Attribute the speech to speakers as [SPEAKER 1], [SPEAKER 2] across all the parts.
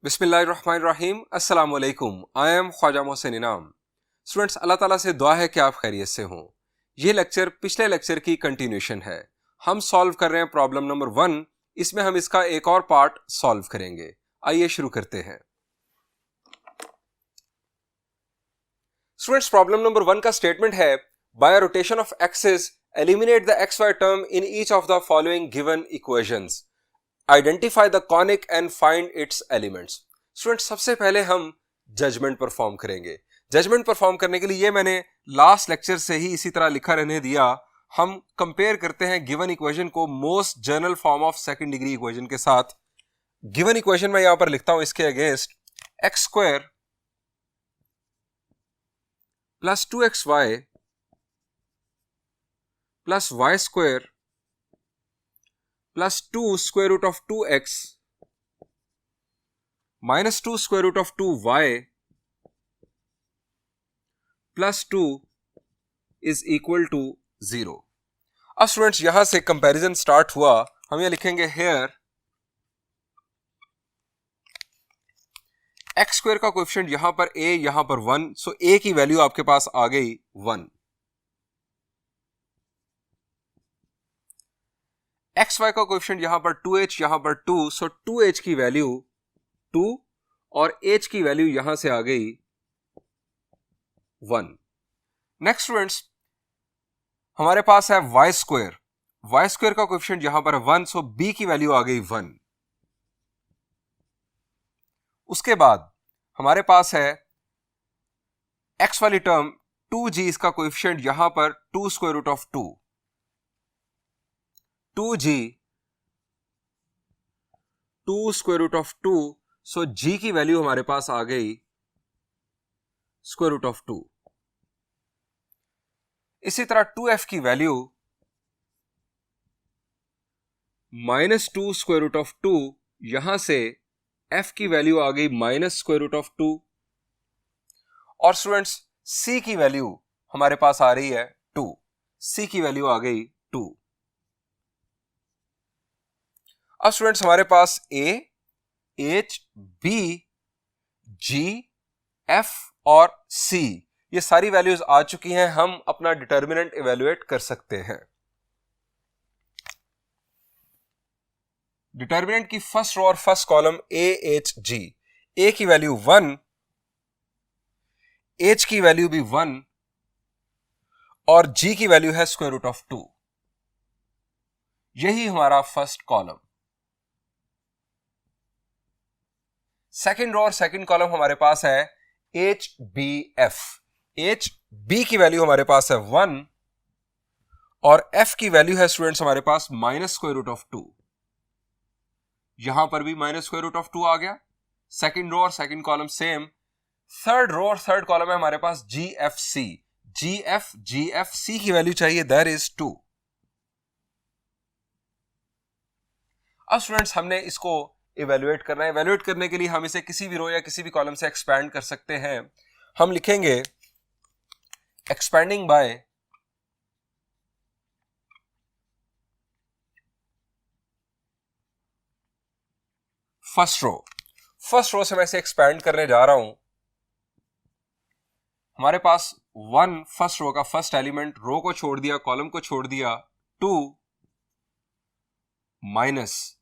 [SPEAKER 1] बिस्मिल्लाहिर्रहमानिर्रहीम अस्सलाम वालेकुम। आई एम ख्वाजा मोहसिन इनाम। स्टूडेंट्स, अल्लाह ताला से दुआ है कि आप खैरियत से हों। ये लेक्चर पिछले लेक्चर की कंटिन्यूशन है। हम सॉल्व कर रहे हैं प्रॉब्लम नंबर 1। इसमें हम इसका एक और पार्ट सॉल्व करेंगे। आइए शुरू करते हैं। स्टूडेंट्स, प्रॉब्लम नंबर 1 का स्टेटमेंट है, by rotation of axis eliminate the x y term in each of the following given equations, identify the conic and find its elements. Students, सबसे पहले हम जजमेंट परफॉर्म करेंगे। जजमेंट परफॉर्म करने के लिए ये मैंने लास्ट लेक्चर से ही इसी तरह लिखा रहने दिया। हम कंपेयर करते हैं गिवन इक्वेशन को most general form of second degree equation के साथ। गिवन इक्वेशन में यहां पर लिखता हूं, इसके against x square plus 2xy plus y square plus 2 square root of 2x minus 2 square root of 2y plus 2 is equal to 0। अब students, यहां से कंपैरिजन स्टार्ट हुआ। हम ये लिखेंगे हेयर एक्स स्क्वायर का कोएफिशिएंट यहां पर a, यहां पर 1, सो a की वैल्यू आपके पास आ गई 1। एक्स वाई का कोएफिशिएंट यहां पर 2h, यहां पर 2, सो 2h की वैल्यू 2 और h की वैल्यू यहां से आ गई 1। नेक्स्ट स्टूडेंट्स, हमारे पास है वाई स्क्वायर। वाई स्क्वायर का कोएफिशिएंट यहां पर 1, सो b की वैल्यू आ गई 1। उसके बाद हमारे पास है x वाली टर्म 2g, इसका कोएफिशिएंट यहां पर 2 square root of 2, 2g 2 square root of 2, so g की वैल्यू हमारे पास आ गई स्क्वायर रूट ऑफ 2। इसी तरह 2f की value minus 2 square root of 2, यहां से f की वैल्यू आ गई माइनस स्क्वायर रूट ऑफ 2। और स्टूडेंट्स, c की वैल्यू हमारे पास आ रही है 2, c की वैल्यू आ गई 2। अब स्टूडेंट्स, हमारे पास a, h, b, g, f और c ये सारी वैल्यूज आ चुकी हैं। हम अपना डिटर्मिनेंट इवेल्युएट कर सकते हैं। डिटर्मिनेंट की फर्स्ट रो और first column a, h, g। a की वैल्यू 1, h की वैल्यू भी 1 और g की वैल्यू है स्क्वायर रूट ऑफ 2। यही हमारा फर्स्ट कॉलम। सेकंड रो और सेकंड कॉलम हमारे पास है h, b, f। h, b की वैल्यू हमारे पास है 1 और f की वैल्यू है स्टूडेंट्स हमारे पास माइनस स्क्वायर रूट ऑफ 2। यहां पर भी माइनस स्क्वायर रूट ऑफ 2 आ गया। सेकंड रो और second column same. Third row और थर्ड कॉलम है हमारे पास जी एफ सी। जी एफ सी की वैल्यू चाहिए, दैट इज 2। अब स्टूडेंट्स, हमने इसको इवेल्युएट करना है। इवेल्युएट करने के लिए हम इसे किसी भी रो या किसी भी कॉलम से एक्सपैंड कर सकते हैं। हम लिखेंगे expanding by first row. First row से मैं इसे एक्सपैंड करने जा रहा हूं। हमारे पास 1 फर्स्ट रो का फर्स्ट एलिमेंट, रो को छोड़ दिया, कॉलम को छोड़ दिया, 2 माइनस,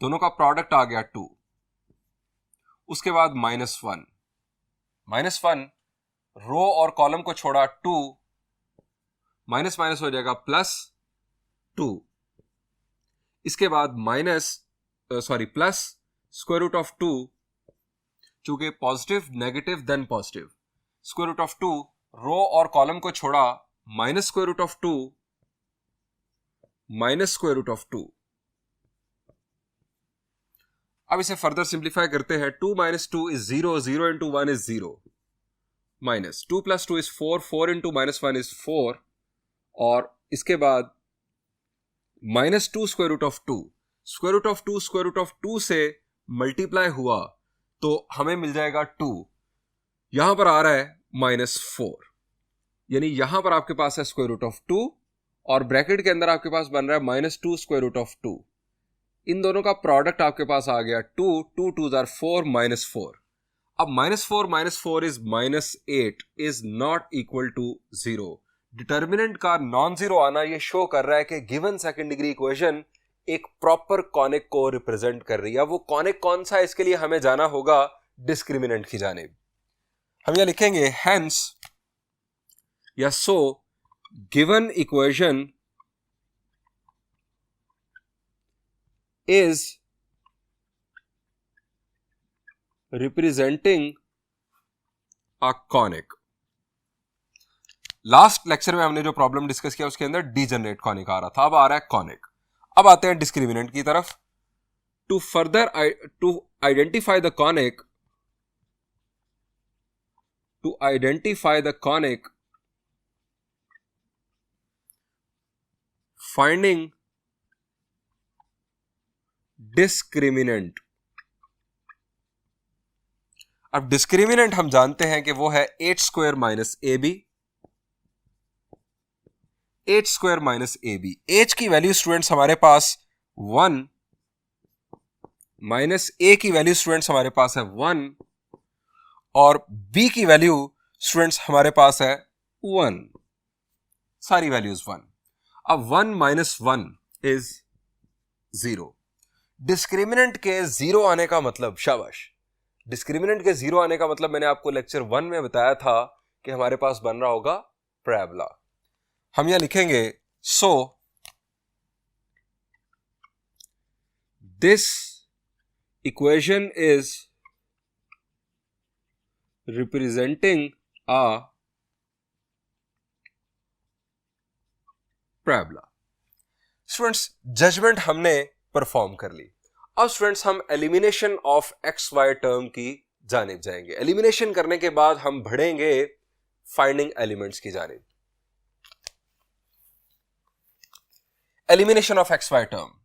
[SPEAKER 1] दोनों का प्रोडक्ट आ गया 2। उसके बाद माइनस 1, माइनस 1, रो और कॉलम को छोड़ा 2, माइनस माइनस हो जाएगा प्लस 2। इसके बाद प्लस स्क्वायर रूट ऑफ 2, चूंकि positive negative then positive, square root of 2, row और कॉलम को छोड़ा, minus square root of 2, minus square root of 2। अब इसे फर्दर सिंप्लीफाई करते हैं। 2 minus 2 is 0, 0 into 1 is 0, minus 2 plus 2 is 4, 4 into minus 1 is 4, और इसके बाद minus 2 square root of 2। Square root of 2 square root of 2 से मल्टीप्लाई हुआ तो हमें मिल जाएगा 2। यहां पर आ रहा है माइनस 4, यानी यहां पर आपके पास है स्क्वायर रूट ऑफ 2 और ब्रैकेट के अंदर आपके पास बन रहा है माइनस 2 स्क्वायर रूट ऑफ 2। इन दोनों का प्रोडक्ट आपके पास आ गया 2, 2 2s are 4 -4. अब -4 is -8 is not equal to 0. Determinant का नॉन जीरो आना ये शो कर रहा है कि गिवन सेकंड डिग्री इक्वेशन एक प्रॉपर कॉनिक को रिप्रेजेंट कर रही है. वो कॉनिक कौन सा है इसके लिए हमें जाना होगा डिस्क्रिमिनेंट की जानिब. हम यह लिखेंगे हेंस या so given equation is representing a conic. Last lecture में हमने जो प्रॉब्लम डिस्कस किया उसके अंदर डीजनरेट कॉनिक आ रहा था, अब आ रहा है कॉनिक. अब आते हैं डिस्क्रिमिनेंट की तरफ. To identify the conic finding discriminant. अब डिस्क्रिमिनेंट हम जानते हैं कि वो है 8 square minus AB. 8 square minus AB. H की वैल्यू स्टूडेंट्स हमारे पास 1 माइनस A की वैल्यू स्टूडेंट्स हमारे पास है 1 और B की वैल्यू स्टूडेंट्स हमारे पास है 1. सारी वैल्यूज 1. अब 1 माइनस 1 इज 0. डिस्क्रिमिनेंट के जीरो आने का मतलब, शाबाश, डिस्क्रिमिनेंट के जीरो आने का मतलब मैंने आपको लेक्चर 1 में बताया था कि हमारे पास बन रहा होगा पैराबोला. हम यह लिखेंगे so this equation is representing a parabola. Students judgement हमने परफॉर्म कर ली. अब स्टूडेंट्स हम elimination of x y term की जानिब जाएंगे. एलिमिनेशन करने के बाद हम बढ़ेंगे फाइंडिंग एलिमेंट्स की जानिब. Elimination of x y term.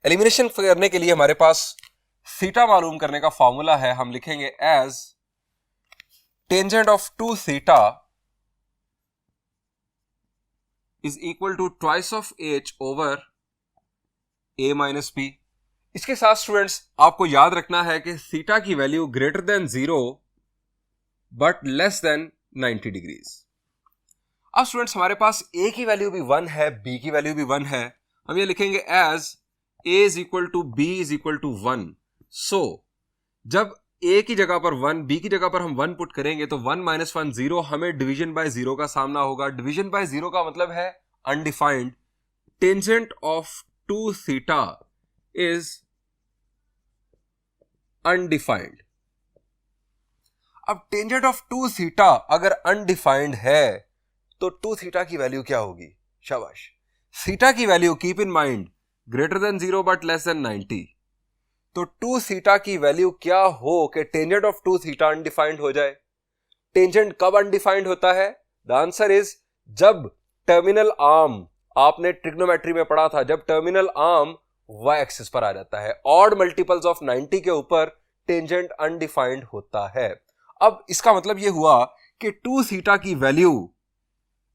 [SPEAKER 1] एलिमिनेशन करने के लिए हमारे पास थीटा मालूम करने का फॉर्मूला है. हम लिखेंगे as tangent of 2 theta is equal to twice of H over A minus B. इसके साथ स्टूडेंट्स आपको याद रखना है कि थीटा की value greater than 0 but less than 90 degrees. अब स्टूडेंट्स हमारे पास ए की वैल्यू भी 1 है, बी की वैल्यू भी 1 है. हम ये लिखेंगे as A is equal to B is equal to 1. So, जब A की जगह पर 1, B की जगह पर हम 1 पुट करेंगे तो 1 माइनस 1 0, हमें डिवीजन बाय 0 का सामना होगा. डिवीजन बाय 0 का मतलब है undefined. Tangent of 2 theta is undefined. अब टेंजेंट ऑफ 2 थीटा अगर अनडिफाइंड है तो 2 थीटा की वैल्यू क्या होगी? शाबाश. थीटा की value keep in mind greater than 0 but less than 90. तो 2 थीटा की वैल्यू क्या हो कि टेंजेंट ऑफ 2 थीटा अनडिफाइंड हो जाए? टेंजेंट कब अनडिफाइंड होता है? द आंसर इज जब टर्मिनल आर्म, आपने ट्रिग्नोमेट्री में पढ़ा था, जब टर्मिनल आर्म y एक्सिस पर आ जाता है. ऑड मल्टीपल्स ऑफ 90 के ऊपर टेंजेंट अनडिफाइंड होता है. अब इसका मतलब यह हुआ कि 2 थीटा की वैल्यू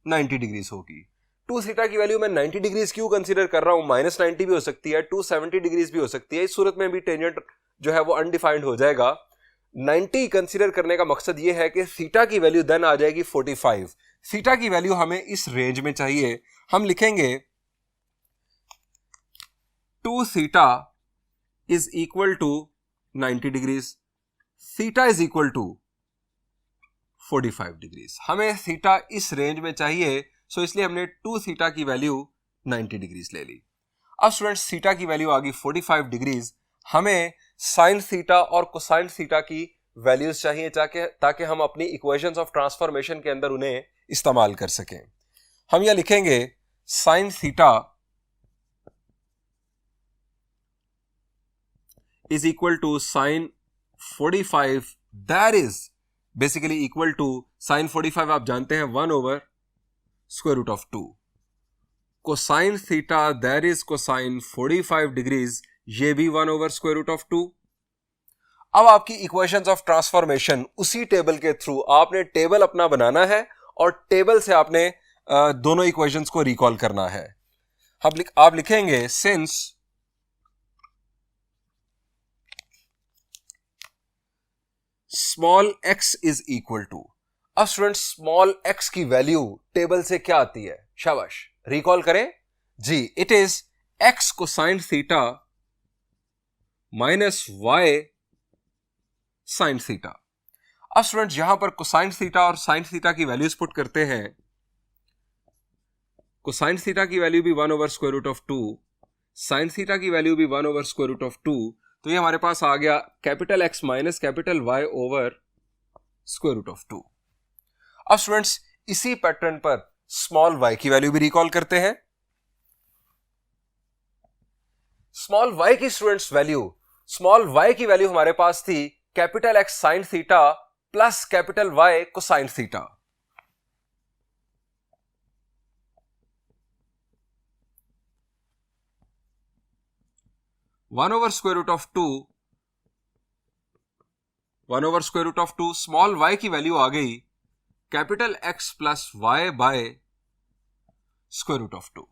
[SPEAKER 1] 90 डिग्रीज होगी. 2 थीटा की वैल्यू मैं 90 डिग्रीज क्यों कंसीडर कर रहा हूं? -90 भी हो सकती है, 270 डिग्रीज भी हो सकती है. इस सूरत में भी टेंजेंट जो है वो अनडिफाइंड हो जाएगा. 90 कंसीडर करने का मकसद ये है कि थीटा की वैल्यू देन आ जाएगी 45. थीटा की वैल्यू हमें इस रेंज में चाहिए. हम लिखेंगे 2 theta is equal to 90 degrees, theta is equal to 45 degrees. हमें थीटा इस रेंज में चाहिए, सो इसलिए हमने 2 थीटा की वैल्यू 90 डिग्रीज ले ली. अब स्टूडेंट्स थीटा की वैल्यू आ गई 45 डिग्रीज. हमें साइन थीटा और कोसाइन थीटा की वैल्यूज चाहिए ताकि हम अपनी इक्वेशंस ऑफ ट्रांसफॉर्मेशन के अंदर उन्हें इस्तेमाल कर सकें. हम यह लिखेंगे sine theta is equal to sine 45, that is basically equal to sine 45 आप जानते हैं 1 over square root of 2. Cosine theta that is cosine 45 degrees ये भी 1/√2। अब आपकी इक्वेशंस ऑफ ट्रांसफॉर्मेशन उसी टेबल के थ्रू आपने टेबल अपना बनाना है और टेबल से आपने दोनों इक्वेशंस को रिकॉल करना है। आप लिखेंगे since small x is equal to. अब स्टूडेंट स्मॉल x की वैल्यू टेबल से क्या आती है? शाबाश, रिकॉल करें जी। It is x cosine theta minus y sine theta. अब स्टूडेंट यहां पर कोसाइन थीटा और साइन थीटा की वैल्यूज पुट करते हैं। कोसाइन थीटा की वैल्यू भी 1/√2, साइन थीटा की वैल्यू भी 1/√2, तो ये हमारे पास आ गया capital X minus capital Y over √2। अब स्टूडेंट्स इसी पैटर्न पर स्मॉल y की वैल्यू भी रिकॉल करते हैं। स्मॉल y की स्टूडेंट्स वैल्यू, स्मॉल y की वैल्यू हमारे पास थी capital X sine theta plus capital Y cosine theta. One over square root of two small y की वैल्यू आ गई capital X plus Y by √2।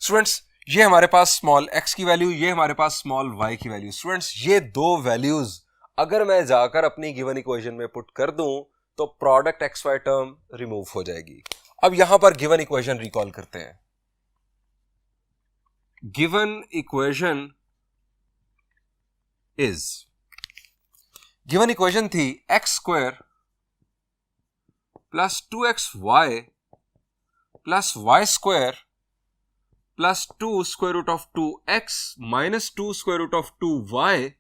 [SPEAKER 1] Students ये हमारे पास स्मॉल x की वैल्यू, ये हमारे पास स्मॉल y की वैल्यू। स्टूडेंट्स ये दो वैल्यूज अगर मैं जाकर अपनी गिवन इक्वेशन में पुट कर दूं तो प्रोडक्ट XY टर्म रिमूव हो जाएगी। अब यहां पर गिवन इक्वेशन रिकॉल करते हैं। Given equation is, given equation थी x square plus 2xy plus y square plus 2 square root of 2x minus 2 square root of 2y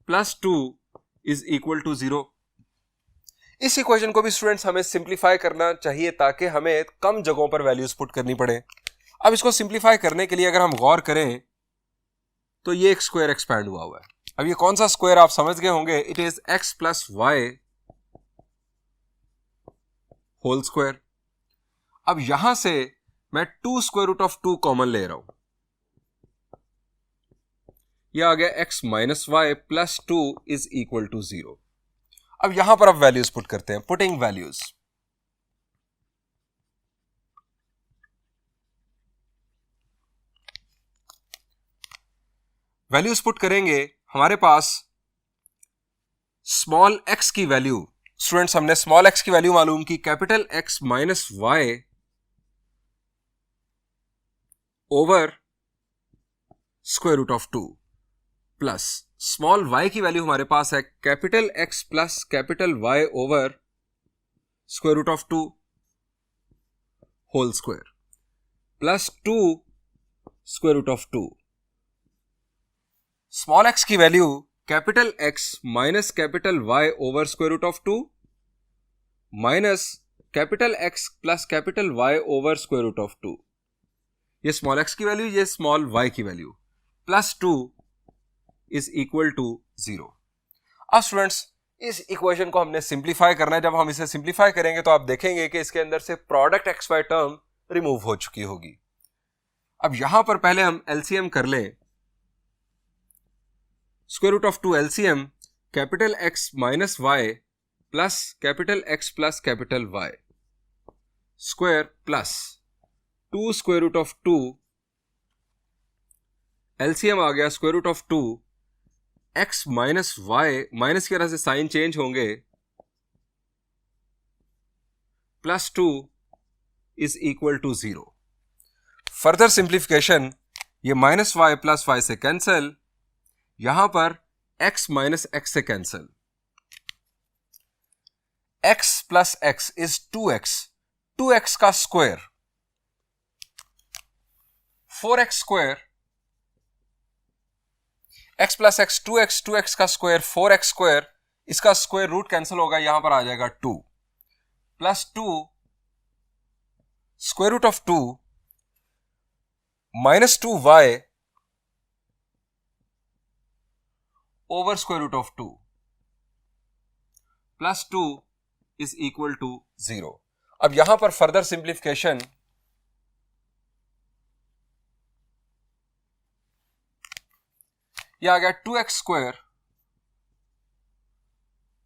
[SPEAKER 1] plus 2 is equal to 0। इस equation को भी स्टूडेंट्स हमें simplify करना चाहिए ताकि हमें कम जगहों पर वैल्यूज पुट करनी पड़े। अब इसको सिंप्लीफाई करने के लिए अगर हम गौर करें तो ये एक स्क्वायर एक्सपैंड हुआ है। अब ये कौन सा स्क्वायर आप समझ गए होंगे, it is x plus y whole square. अब यहां से मैं 2 स्क्वायर रूट ऑफ 2 कॉमन ले रहा हूं, यह आ गया x minus Y plus 2 is equal to 0। अब यहां पर अब वैल्यूज पुट करते हैं, पुटिंग वैल्यूज। वैल्यूज पुट करेंगे, हमारे पास स्मॉल x की वैल्यू, स्टूडेंट्स हमने स्मॉल x की वैल्यू मालूम की capital X minus y over square root of 2 plus small y की वैल्यू हमारे पास है capital X plus capital Y over square root of 2 whole square plus 2 square root of 2। Small x की value capital X minus capital Y over square root of 2 minus capital X plus capital Y over square root of 2। ये small x की value, ये small y की value, plus 2 is equal to 0। अब students इस equation को हमने simplify करना है। जब हम इसे सिंप्लीफाई करेंगे तो आप देखेंगे कि इसके अंदर से प्रोडक्ट XY टर्म रिमूव हो चुकी होगी। अब यहां पर पहले हम एलसीएम कर लें। Square root of 2 LCM capital X minus Y plus capital X plus capital Y square plus 2 square root of 2 LCM आ गया square root of 2 x minus Y, minus की वजह से साइन चेंज होंगे, plus 2 is equal to 0। Further simplification, ये minus Y plus Y से cancel, यहां पर x माइनस x से cancel, x plus x is 2x, 2x का square 4x square, x plus x 2x, 2x का square 4x square, इसका square root cancel होगा, यहां पर आ जाएगा 2 plus 2 square root of 2 minus 2y over square root of 2 plus 2 is equal to 0। अब यहां पर फर्दर सिंप्लीफिकेशन, ये आ गया 2x square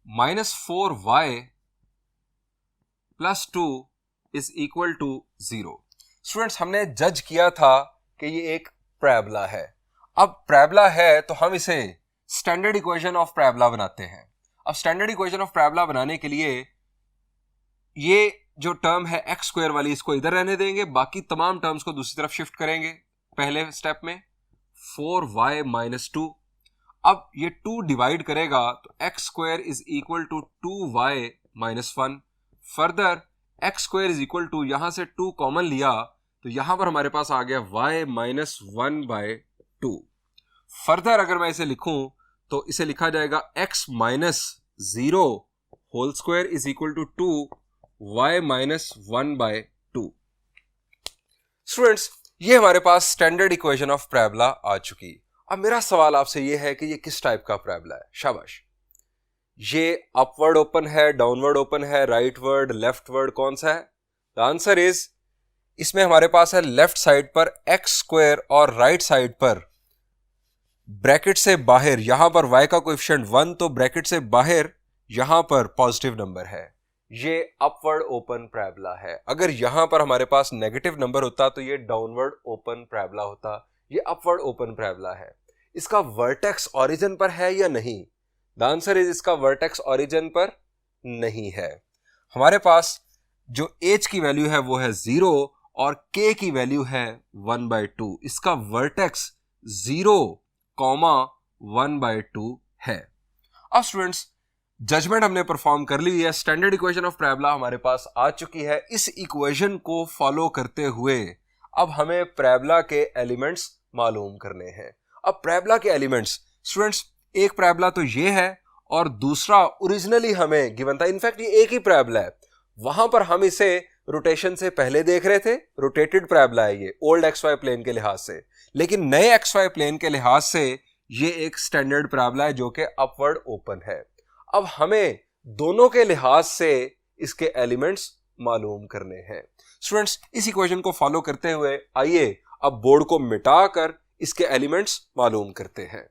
[SPEAKER 1] minus 4y plus 2 is equal to 0। Students, हमने जज किया था कि ये एक पैराबोला है। अब पैराबोला है तो हम इसे स्टैंडर्ड इक्वेशन ऑफ पैराबोला बनाते हैं। अब स्टैंडर्ड इक्वेशन ऑफ पैराबोला बनाने के लिए ये जो टर्म है एक्स स्क्वायर वाली, इसको इधर रहने देंगे, बाकी तमाम टर्म्स को दूसरी तरफ शिफ्ट करेंगे। पहले स्टेप में 4y माइनस 2, अब ये 2 डिवाइड करेगा तो x square is equal to 2y minus 1। Further x square is equal to, यहां से 2 कॉमन लिया तो यहां पर हमारे पास आ गया y माइनस 1/2। फर्दर अगर मैं इसे लिखूं तो इसे लिखा जाएगा x minus 0 whole square is equal to 2y minus 1/2। Students, ये हमारे पास स्टैंडर्ड इक्वेशन ऑफ पैराबोला आ चुकी। अब मेरा सवाल आपसे ये है कि ये किस टाइप का पैराबोला है। शाबाश, ये अपवर्ड ओपन है, डाउनवर्ड ओपन है, राइटवर्ड, लेफ्टवर्ड, कौन सा है? द आंसर इज, इसमें हमारे पास है लेफ्ट साइड पर एक्स स्क्वायर और राइट साइड पर ब्रैकेट से बाहर यहां पर y का कोएफिशिएंट 1, तो ब्रैकेट से बाहर यहां पर पॉजिटिव नंबर है। ये अपवर्ड ओपन पैराबोला है। अगर यहां पर हमारे पास नेगेटिव नंबर होता तो ये डाउनवर्ड ओपन पैराबोला होता। ये अपवर्ड ओपन पैराबोला है। इसका वर्टेक्स ओरिजिन पर है या नहीं? द आंसर इज, इसका वर्टेक्स ओरिजिन पर नहीं है। हमारे पास जो h की वैल्यू है वो है 0 और k की वैल्यू है 1/2। इसका वर्टेक्स 0,1/2 है। अब स्टूडेंट्स, जजमेंट हमने परफॉर्म कर ली है। स्टैंडर्ड इक्वेशन ऑफ पैराबोला हमारे पास आ चुकी है। इस इक्वेशन को फॉलो करते हुए अब हमें पैराबोला के एलिमेंट्स मालूम करने हैं। अब पैराबोला के एलिमेंट्स, स्टूडेंट्स, एक पैराबोला तो ये है और दूसरा ओरिजिनली हमें गिवन था। इनफैक्ट ये एक ही पैराबोला है। वहां पर हम इसे रोटेशन से पहले देख रहे थे, रोटेटेड पैराबोला है ये ओल्ड एक्स वाई प्लेन के लिहाज से, लेकिन नए एक्स वाई प्लेन के लिहाज से ये एक स्टैंडर्ड पैराबोला है जो कि अपवर्ड ओपन है। अब हमें दोनों के लिहाज से इसके एलिमेंट्स मालूम करने हैं। स्टूडेंट्स, इस इक्वेशन को फॉलो करते हुए आइए अब बोर्ड को मिटाकर इसके एलिमेंट्स मालूम करते हैं।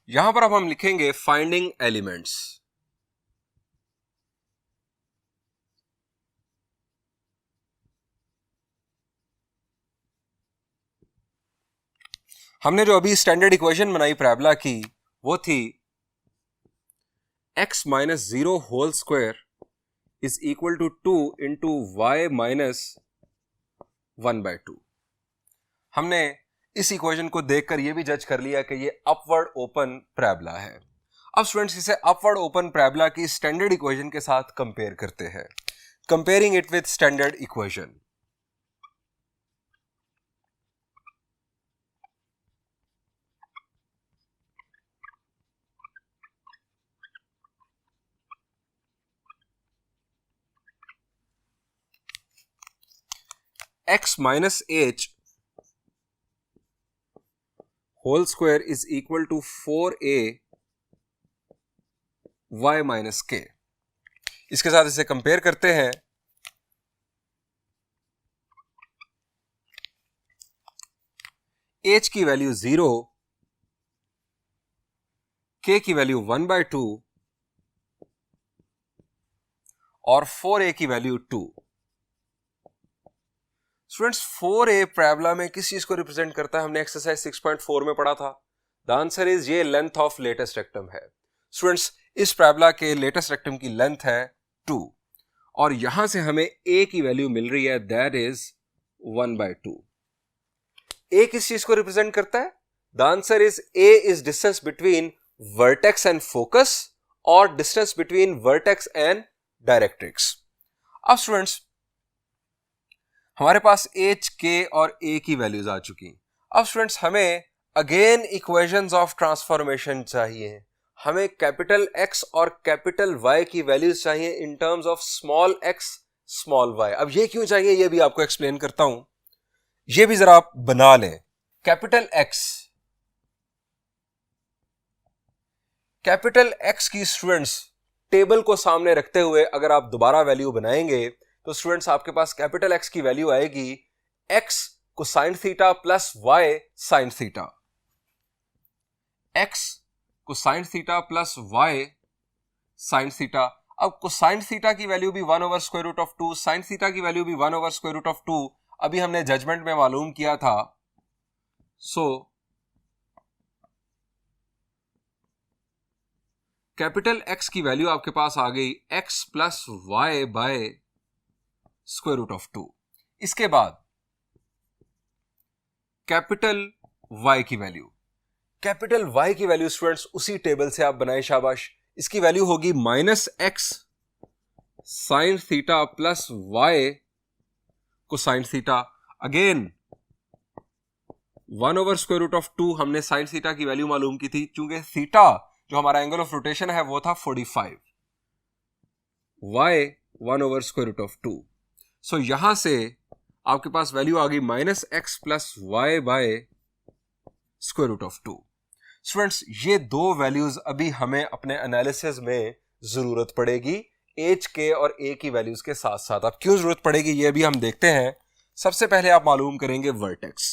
[SPEAKER 1] यहां पर अब हम लिखेंगे फाइंडिंग एलिमेंट्स। हमने जो अभी स्टैंडर्ड इक्वेशन बनाई पैराबोला की वो थी x minus 0 whole square is equal to 2 into y minus 1/2। हमने इस इक्वेशन को देखकर यह भी जज कर लिया कि ये अपवर्ड ओपन पैराबोला है। अब स्टूडेंट्स, इसे अपवर्ड ओपन पैराबोला की स्टैंडर्ड इक्वेशन के साथ कंपेयर करते हैं। Comparing it with standard equation, x minus h whole square is equal to 4a y minus k। इसके साथ इसे कंपेयर करते हैं। h की वैल्यू 0, k की वैल्यू 1/2 और 4a की वैल्यू 2। स्टूडेंट्स, 4a पैराबोला में किस चीज को रिप्रेजेंट करता है? हमने एक्सरसाइज 6.4 में पढ़ा था। द आंसर इज, ये लेंथ ऑफ लेटेस्ट रेक्टम है। स्टूडेंट्स, इस पैराबोला के लेटेस्ट रेक्टम की लेंथ है 2 और यहां से हमें a की वैल्यू मिल रही है, दैट इज 1/2। a किस चीज को रिप्रेजेंट करता है? The answer is, a is distance between vertex and focus और distance between vertex and directrix. अब स्टूडेंट्स, हमारे पास h, k और a की वैल्यूज आ चुकी। अब स्टूडेंट्स, हमें अगेन इक्वेशंस ऑफ ट्रांसफॉर्मेशन चाहिए। हमें कैपिटल X और कैपिटल Y की वैल्यूज चाहिए इन terms of small x small y। अब ये क्यों चाहिए ये भी आपको एक्सप्लेन करता हूं। ये भी जरा आप बना लें। कैपिटल X की स्टूडेंट्स टेबल को सामने रखते हुए अगर आप दोबारा वैल्यू बनाएंगे तो स्टूडेंट्स आपके पास कैपिटल एक्स की वैल्यू आएगी x cosine theta plus y sine theta, x cosine theta plus y sine theta. अब कोसाइन थीटा की वैल्यू भी 1 over square root of 2, sine theta की वैल्यू भी 1 ओवर स्क्वायर रूट ऑफ 2 अभी हमने judgement में मालूम किया था। सो कैपिटल एक्स की वैल्यू आपके पास आ गई x plus y by square root of 2। इसके बाद कैपिटल वाई की वैल्यू, कैपिटल वाई की वैल्यू स्टूडेंट्स उसी टेबल से आप बनाए, शाबाश। इसकी वैल्यू होगी minus x sine theta plus y cosine theta. Again 1 over square root of 2 हमने साइन थीटा की वैल्यू मालूम की थी, चूंकि थीटा जो हमारा एंगल ऑफ रोटेशन है वो था 45, y 1 over square root of 2। So यहां से आपके पास वैल्यू आ गई minus x plus y by square root of 2। Students ये दो वैल्यूज अभी हमें अपने एनालिसिस में जरूरत पड़ेगी एच के और ए की वैल्यूज के साथ साथ। अब क्यों जरूरत पड़ेगी ये भी हम देखते हैं। सबसे पहले आप मालूम करेंगे vertex.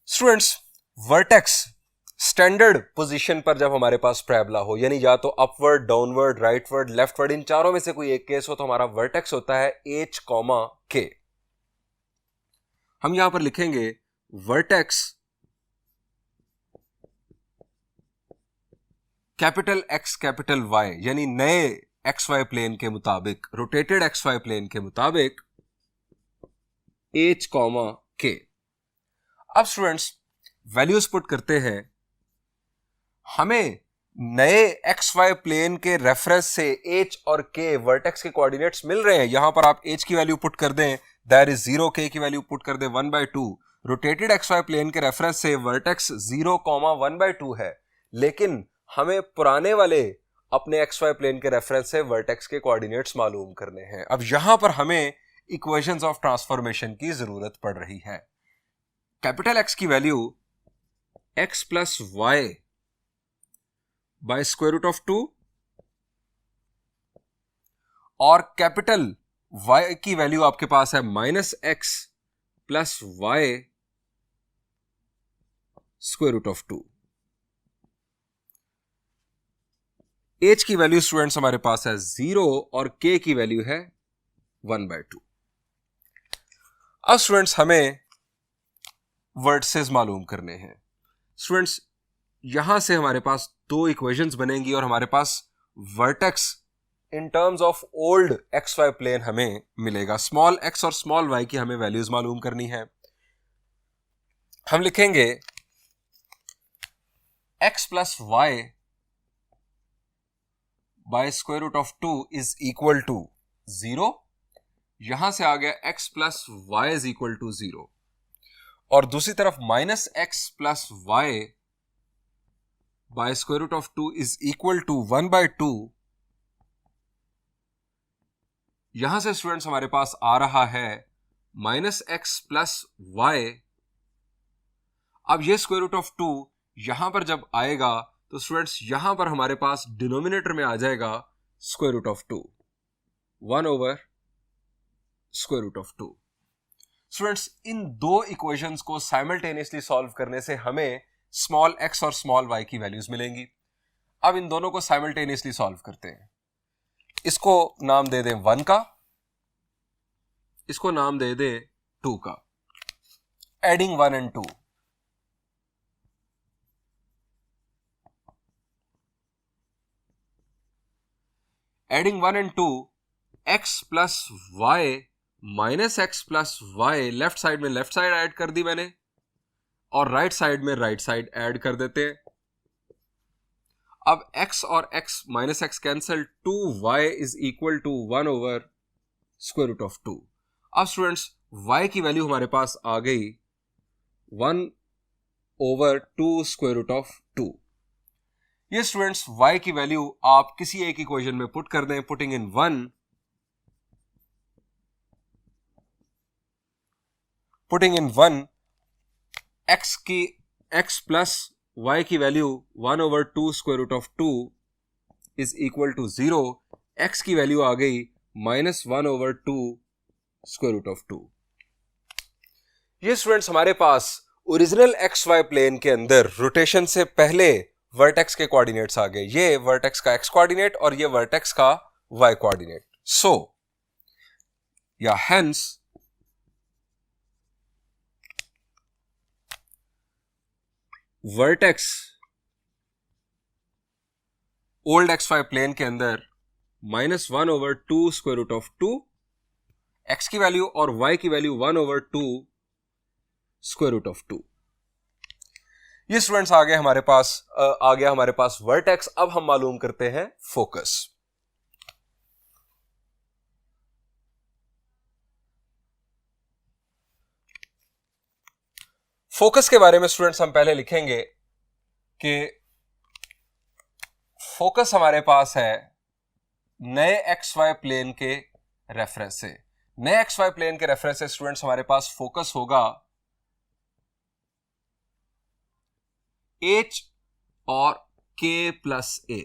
[SPEAKER 1] Students vertex standard position पर जब हमारे पास पैराबोला हो, यानी या तो अपवर्ड, डाउनवर्ड, राइटवर्ड, लेफ्टवर्ड, इन चारों में से कोई एक केस हो, तो हमारा वर्टेक्स होता है एच कॉमा के। हम यहां पर लिखेंगे vertex capital x capital y, यानी नए एक्स वाई प्लेन के मुताबिक, रोटेटेड एक्स वाई प्लेन के मुताबिक एच कॉमा के। अब स्टूडेंट्स वैल्यूज पुट करते हैं। हमें नए एक्स वाई प्लेन के रेफरेंस से एच और के वर्टेक्स के कोऑर्डिनेट्स मिल रहे हैं। यहां पर आप एच की वैल्यू पुट कर दें, दैट इज 0, के की वैल्यू पुट कर दें 1/2। रोटेटेड एक्स वाई प्लेन के रेफरेंस से वर्टेक्स 0, 1/2 है, लेकिन हमें पुराने वाले अपने एक्स वाई प्लेन के रेफरेंस से वर्टेक्स के कोऑर्डिनेट्स मालूम करने हैं। अब यहां पर हमें इक्वेशंस ऑफ ट्रांसफॉर्मेशन की जरूरत पड़ रही है। कैपिटल एक्स की value x plus y by square root of 2 और कैपिटल y की वैल्यू आपके पास है minus x plus y square root of 2। h की वैल्यू स्टूडेंट्स हमारे पास है 0 और k की वैल्यू है 1/2। अब स्टूडेंट्स हमें वर्टिसेस मालूम करने हैं। स्टूडेंट्स यहां से हमारे पास दो इक्वेशंस बनेंगी और हमारे पास vertex in terms of old x y plane हमें मिलेगा। स्मॉल एक्स और स्मॉल वाई की हमें वैल्यूज मालूम करनी है। हम लिखेंगे x plus y by square root of 2 is equal to 0। यहां से आ गया x plus y is equal to 0 और दूसरी तरफ minus x plus y by square root of 2 is equal to 1/2। यहां से स्टूडेंट्स हमारे पास आ रहा है माइनस एक्स प्लस वाई। अब ये स्क्वायर रूट ऑफ 2 यहां पर जब आएगा तो स्टूडेंट्स यहां पर हमारे पास डिनोमिनेटर में आ जाएगा square root of 2, 1 over square root of 2। Students इन दो इक्वेशंस को साइमल्टेनियसली सॉल्व करने से हमें स्मॉल एक्स और स्मॉल वाई की वैल्यूज मिलेंगी। अब इन दोनों को साइमल्टेनियसली सॉल्व करते हैं। इसको नाम दे दें 1 का, इसको नाम दे दें 2 का। Adding 1 and 2, adding 1 and 2, x plus y minus x plus y, left side में लेफ्ट साइड ऐड कर दी मैंने और राइट साइड में राइट साइड ऐड कर देते हैं। अब x और x minus x cancel, 2y is equal to 1 over square root of 2। अब स्टूडेंट्स y की वैल्यू हमारे पास आ गई 1 ओवर 2 स्क्वायर रूट ऑफ 2। ये स्टूडेंट्स y की वैल्यू आप किसी एक इक्वेशन में पुट कर दें, putting in 1, putting in 1, x की x प्लस y की value 1/2 square root of 2 is equal to 0, x की वैल्यू आ गई -1/2 स्क्वायर रूट ऑफ 2। ये स्टूडेंट्स हमारे पास ओरिजिनल एक्स वाई प्लेन के अंदर रोटेशन से पहले वर्टेक्स के कोऑर्डिनेट्स आ गए। ये वर्टेक्स का एक्स कोऑर्डिनेट और ये वर्टेक्स का वाई कोऑर्डिनेट। सो या hence vertex old x y plane के अंदर -1/2 स्क्वायर रूट ऑफ 2, एक्स की वैल्यू और वाई की वैल्यू 1/2 स्क्वायर रूट ऑफ 2। ये स्टूडेंट्स आ गया हमारे पास वर्टेक्स। अब हम मालूम करते हैं फोकस। फोकस के बारे में स्टूडेंट्स हम पहले लिखेंगे कि फोकस हमारे पास है नए एक्स वाई प्लेन के रेफरेंस से। नए एक्स वाई प्लेन के रेफरेंस से स्टूडेंट्स हमारे पास फोकस होगा H और K प्लस A।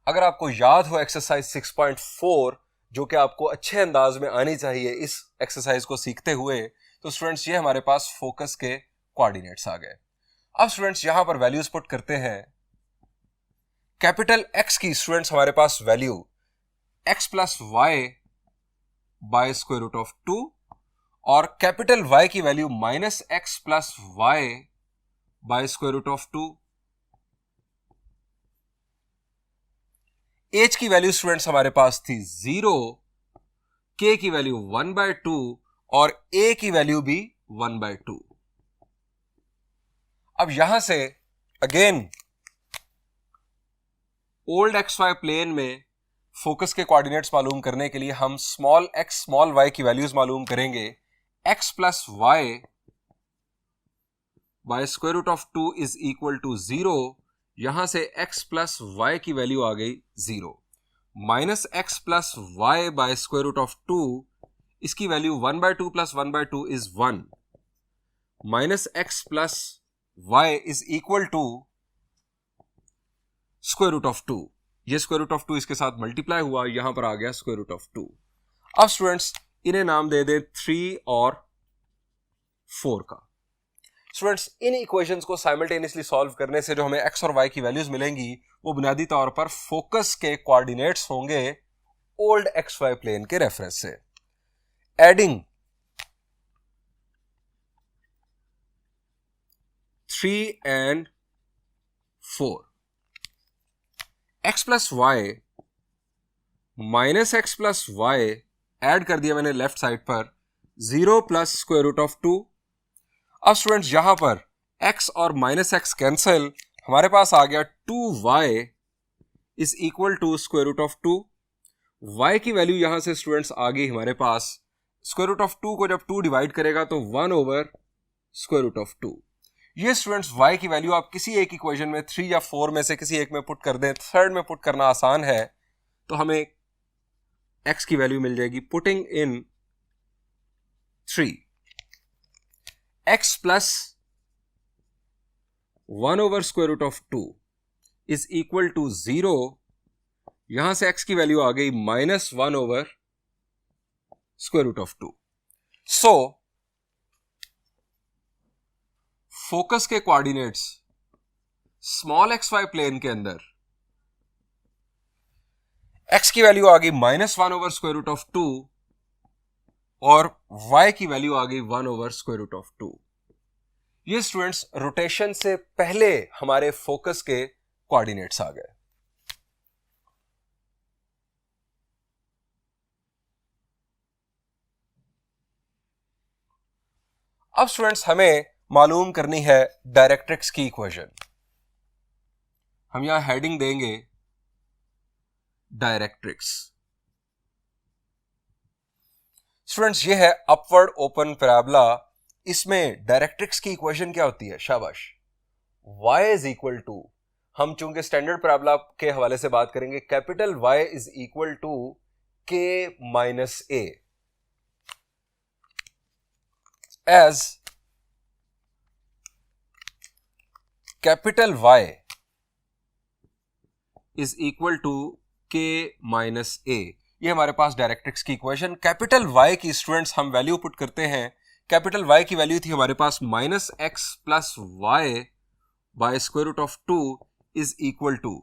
[SPEAKER 1] अगर आपको याद हो एक्सरसाइज 6.4 जो कि आपको अच्छे अंदाज में आनी चाहिए इस एक्सरसाइज को सीखते हुए, तो स्टूडेंट्स ये हमारे पास फोकस के कोऑर्डिनेट्स आ गए। अब स्टूडेंट्स यहां पर वैल्यूज पुट करते हैं। कैपिटल X की स्टूडेंट्स हमारे पास value x plus y by square root of 2 और कैपिटल Y की वैल्यू -x plus y by square root of 2। H की वैल्यू स्टूडेंट्स हमारे पास थी 0, K की वैल्यू 1/2 और A की वैल्यू भी 1/2। अब यहां से again old x y plane में फोकस के कोऑर्डिनेट्स मालूम करने के लिए हम स्मॉल x स्मॉल y की वैल्यूज मालूम करेंगे। x plus y by square root of 2 is equal to 0। यहां से x प्लस वाई की वैल्यू आ गई 0, minus x plus y by square root of 2, इसकी value 1/2 plus 1/2 is 1, minus x plus y is equal to square root of 2। ये square root of 2 इसके साथ multiply हुआ, यहां पर आ गया स्क्वायर रूट ऑफ 2। अब स्टूडेंट्स इन्हें नाम दे दे 3 और 4 का। स्टूडेंट्स इन इक्वेशंस को साइमल्टेनियसली सॉल्व करने से जो हमें x और y की वैल्यूज मिलेंगी वो बुनियादी तौर पर फोकस के कोऑर्डिनेट्स होंगे ओल्ड एक्स वाई प्लेन के रेफरेंस से। Adding 3 and 4, x plus y minus x plus y add कर दिया मैंने लेफ्ट साइड पर 0 प्लस स्क्वायर रूट ऑफ 2। अब स्टूडेंट्स यहां पर x और माइनस एक्स कैंसिल, हमारे पास आ गया 2y is equal to square root of 2। y की वैल्यू यहां से स्टूडेंट्स आ गई हमारे पास, स्क्वायर रूट ऑफ 2 को जब 2 डिवाइड करेगा तो 1 / स्क्वायर रूट ऑफ 2। ये स्टूडेंट्स y की वैल्यू आप किसी एक इक्वेशन में 3 या 4 में से किसी एक में पुट कर दें, थर्ड में पुट करना आसान है, तो हमें x की वैल्यू मिल जाएगी। Putting in 3, x plus 1 / square root of 2 is equal to 0। यहां से x की वैल्यू आ गई -1 / square root of 2। So focus के coordinates small x y plane के अंदर x की वैल्यू आ गई -1 / स्क्वायर रूट ऑफ 2 और y की वैल्यू आ गई 1 / स्क्वायर रूट ऑफ 2। ये स्टूडेंट्स रोटेशन से पहले हमारे फोकस के कोऑर्डिनेट्स आ गए। अब स्टूडेंट्स हमें मालूम करनी है डायरेक्ट्रिक्स की इक्वेशन। हम यहां हेडिंग देंगे डायरेक्ट्रिक्स। स्टूडेंट्स ये है अपवर्ड ओपन पैराबोला। इसमें डायरेक्ट्रिक्स की इक्वेशन क्या होती है? शाबाश, y इज इक्वल टू, हम चूंकि स्टैंडर्ड पैराबोला के हवाले से बात करेंगे, capital Y is equal to k minus a as capital Y is equal to K minus A, ये हमारे पास डायरेक्ट्रिक्स की इक्वेशन। कैपिटल Y की स्टूडेंट्स हम वैल्यू पुट करते हैं। कैपिटल Y की वैल्यू थी हमारे पास minus x plus y by square root of 2 is equal to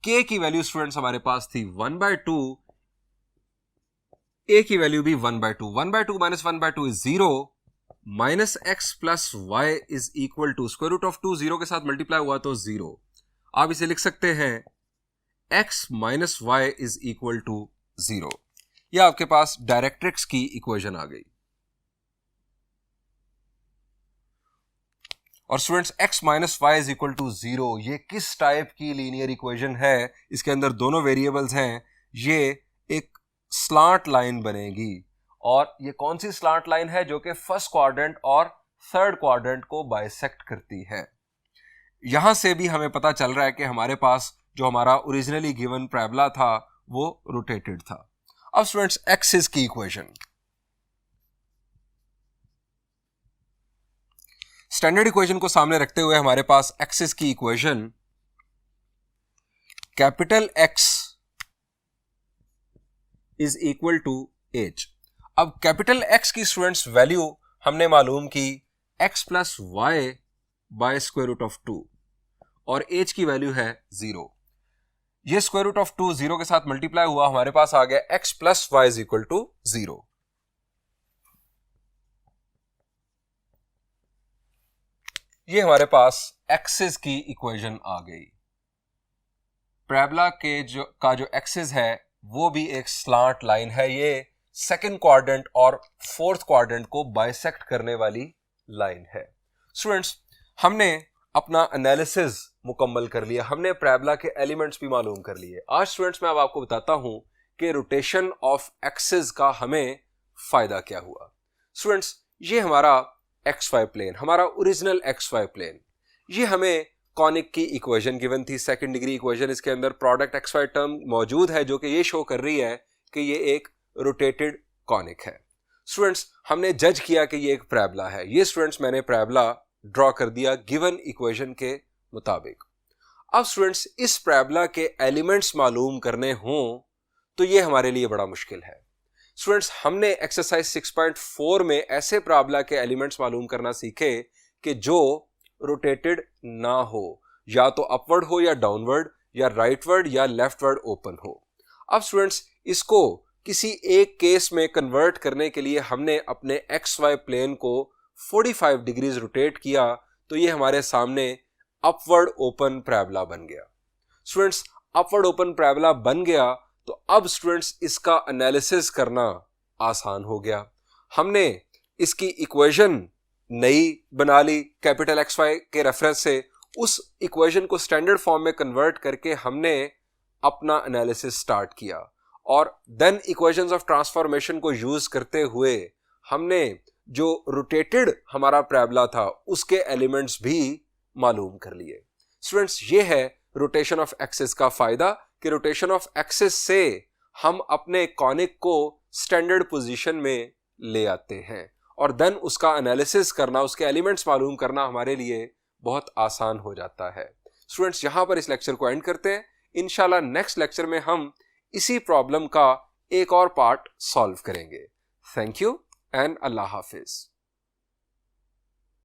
[SPEAKER 1] K की वैल्यू स्टूडेंट्स हमारे पास थी 1/2, A की वैल्यू भी 1/2, 1/2 minus 1/2 is 0, minus x plus y is equal to square root of 2 0 के साथ मल्टीप्लाई हुआ तो 0। आप इसे लिख सकते हैं x minus y is equal to 0। यह आपके पास डायरेक्ट्रिक्स की इक्वेशन आ गई। और students x minus y is equal to 0 ये किस टाइप की लीनियर इक्वेशन है? इसके अंदर दोनों वेरिएबल्स हैं। ये एक स्लांट लाइन बनेगी, और ये कौन सी स्लांट लाइन है? जो कि फर्स्ट क्वाड्रेंट और थर्ड क्वाड्रेंट को बाइसेक्ट करती है। यहां से भी हमें पता चल रहा है कि हमारे पास जो हमारा ओरिजिनली गिवन पैराबोला था वो रोटेटेड था। अब स्टूडेंट्स एक्सिस की इक्वेशन, स्टैंडर्ड इक्वेशन को सामने रखते हुए हमारे पास एक्सिस की equation capital X is equal to H। अब कैपिटल X की स्टूडेंट्स वैल्यू हमने मालूम की x plus y by square root of 2, और H की वैल्यू है 0। ये स्क्वायर रूट ऑफ 2 0 के साथ मल्टीप्लाई हुआ, हमारे पास आ गया x plus y is equal to 0। ये हमारे पास एक्सिस की इक्वेशन आ गई। पैराबोला का जो एक्सिस है वो भी एक स्लांट लाइन है। ये सेकंड क्वाड्रेंट और फोर्थ क्वाड्रेंट को बाइसेक्ट करने वाली लाइन है। स्टूडेंट्स, हमने अपना एनालिसिस मुकम्मल कर लिया, हमने पैराबोला के एलिमेंट्स भी मालूम कर लिए। आज स्टूडेंट्स मैं अब आपको बताता हूं कि रोटेशन ऑफ एक्सिस का हमें फायदा क्या हुआ। स्टूडेंट्स, ये हमारा XY प्लेन, हमारा ओरिजिनल XY प्लेन, ये हमें कॉनिक की इक्वेशन गिवन थी, सेकंड डिग्री इक्वेशन। इसके अंदर प्रोडक्ट XY टर्म मौजूद है जो कि ये शो कर रही है कि ये एक रोटेटेड कॉनिक है। स्टूडेंट्स, हमने जज किया कि ये एक पैराबोला है। ये स्टूडेंट्स मैंने पैराबोला ड्रॉ कर दिया गिवन इक्वेशन के मुताबिक। अब स्टूडेंट्स, इस पैराबोला के एलिमेंट्स मालूम करने हों तो ये हमारे लिए बड़ा मुश्किल है। स्टूडेंट्स, हमने एक्सरसाइज 6.4 में ऐसे पैराबोला के एलिमेंट्स मालूम करना सीखे कि जो रोटेटेड ना हो, या तो अपवर्ड हो या डाउनवर्ड, या राइटवर्ड या लेफ्टवर्ड ओपन हो। अब स्टूडेंट्स, इसको किसी एक केस में कन्वर्ट करने के लिए हमने अपने XY प्लेन को 45 डिग्रीज रोटेट किया, तो ये हमारे सामने अपवर्ड ओपन पैराबोला बन गया। स्टूडेंट्स, अपवर्ड ओपन पैराबोला बन गया तो अब स्टूडेंट्स इसका एनालिसिस करना आसान हो गया। हमने इसकी इक्वेशन नई बना ली कैपिटल XY के रेफरेंस से, उस इक्वेशन को स्टैंडर्ड फॉर्म में कन्वर्ट करके हमने अपना एनालिसिस स्टार्ट किया, और देन इक्वेशंस ऑफ ट्रांसफॉर्मेशन को यूज करते हुए हमने जो रोटेटेड हमारा पैराबोला था उसके एलिमेंट्स भी मालूम कर लिए। स्टूडेंट्स, ये है रोटेशन ऑफ एक्सिस का फायदा कि रोटेशन ऑफ एक्सिस से हम अपने कॉनिक को स्टैंडर्ड पोजीशन में ले आते हैं, और देन उसका एनालिसिस करना, उसके एलिमेंट्स मालूम करना हमारे लिए बहुत आसान हो जाता है। स्टूडेंट्स, यहां पर इस लेक्चर को एंड करते हैं। इंशाल्लाह नेक्स्ट लेक्चर में हम इसी प्रॉब्लम का एक और पार्ट सॉल्व करेंगे। Thank you and Allah Hafiz.